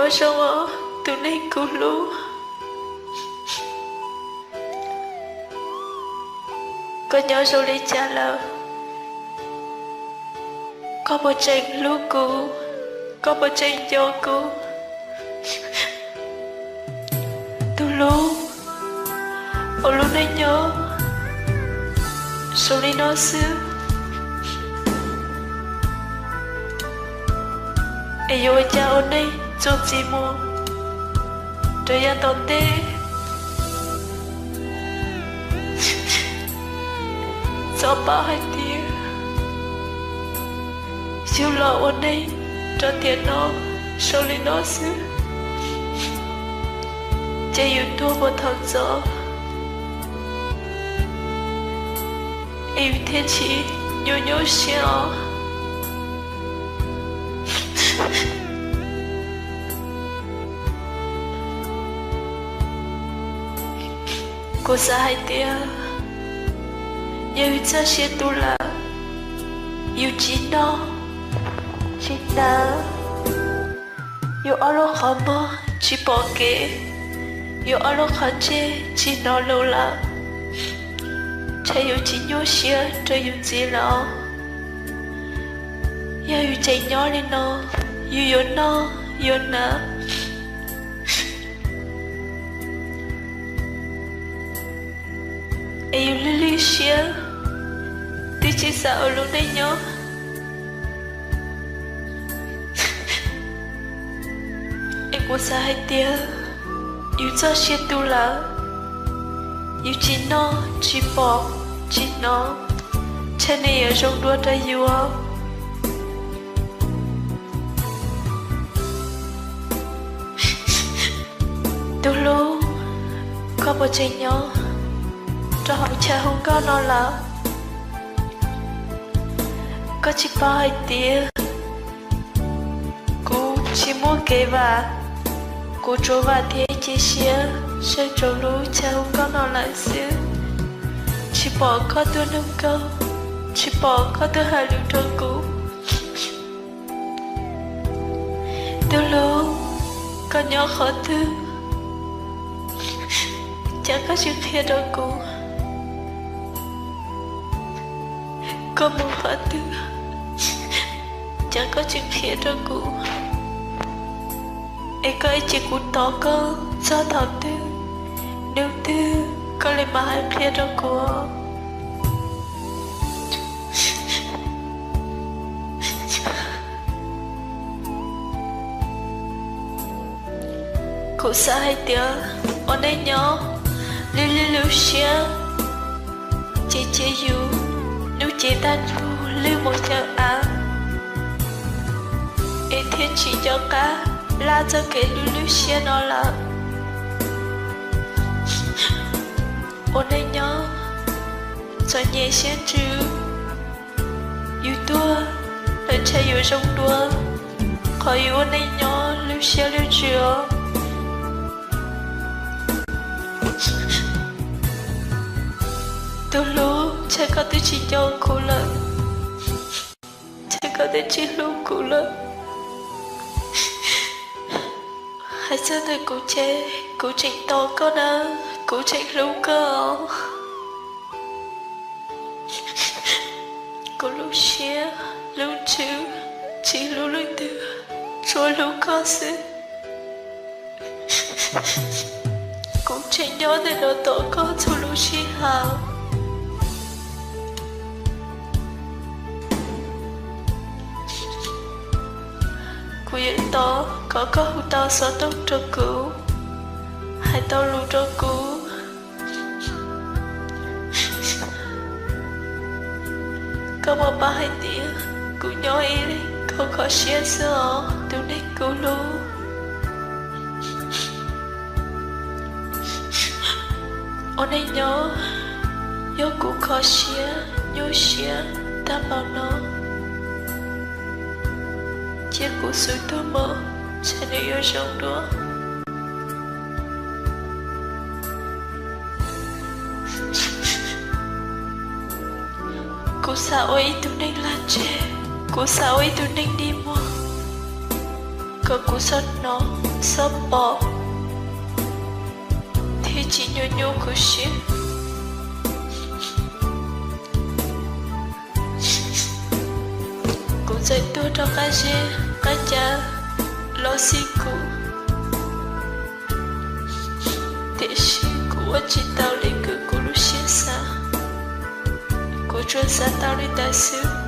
nhớ sao tụi này cứu lũ. Có nhớ sao lý trả lời. Có một tranh lũ cứu, có một tranh cho cứu. Tụi lũ, ở lũ này nhớ sao lý nó xưa. Ê dô cha ôn đây, chốt gì mùa. Trời ya tổn tê. Gió bão hai tiếng. Siêu lọ ôn đây, cho tiền nó, sau lý nó xứ. Chạy yếu thua một thằng gió. Ê thiên chỉ, nhô nhô xeo. Cô xa hai tia. Yêu cha xe tu là yêu chín nó chín đá yêu ở lúc khó mơ chỉ bỏ kế yêu ở lúc khó chê chỉ nó lâu là cha yêu chỉ nhô xe cho yêu gì là yêu chạy nhỏ lên nó yêu nó yêu nó yêu lili xe tôi chỉ sợ ở lúc đấy nhớ. Em có xa hai tia. Yêu cho xe tu là yêu chỉ nó, chỉ bỏ, chỉ nó. Cha này ở trong đua ta yêu á. Tu lúc có một tranh nhỏ. Cho hỏi cha không có nó là có chỉ bao hai tia. Cô chỉ muốn kể và cô trốn vào thế chia sẻ sẽ trốn lũ cha không có nó lại xứ. Chỉ bỏ có tôi nâng câu. Chỉ bỏ có tôi hai lưu trốn cũ. Từ lúc có nhỏ khó tư chẳng có chuyện kia đâu cũ. Có một hóa tư chẳng có chuyện phía đâu cũ. Ê có ai chỉ cũ tỏ có do thảo tư. Nếu tư có lấy mà hai phía đâu cũ. Cụ xa hai tía ở đây nhỏ lưu lưu lưu xia chế chế dù nếu chế ta chú lưu một chợ á. Ê thiên chỉ cho cá là cho cái lưu lưu xia nó là ôn đây nhớ cho nhẹ xuyên trừ yêu tua là chạy yêu trong đua khỏi yêu ôn đây nhớ lưu xia lưu chữa. Từ lúc cha có tôi chỉ cho cô lợi. Cha có tôi chỉ lúc cô lợi. Hãy cho tôi cô chạy to có đó. Cô chạy lúc cơ. Cô lúc xia, lúc chữ, chỉ lúc lúc tư, rồi lúc có sự. Cô chạy nhỏ để nó tổ có cho lúc xia hào. Cô yên to có hữu tao xóa tóc cho cứu. Hai tao lưu cho cứu. Có một ba hai tía. Cô nhỏ ý đi. Cô khó xia sơ. Tụi này cứu lưu. Ở đây nhớ. Nhớ cô khó xia. Nhớ xia. Ta bảo nó. Chiếc của sự tôi mơ sẽ để yêu trong đó. Cô sao ấy tụi nên là trẻ. Cô sao ấy tụi nên đi mua. Cơ cú sốt nó sớm bỏ thì chỉ nhô nhô của xí cũng dạy tôi cho cá dê cá cha lo xí cụ để xí của chỉ tao lấy cứ cú lúc xí xa của cho xa tao đi đại sứ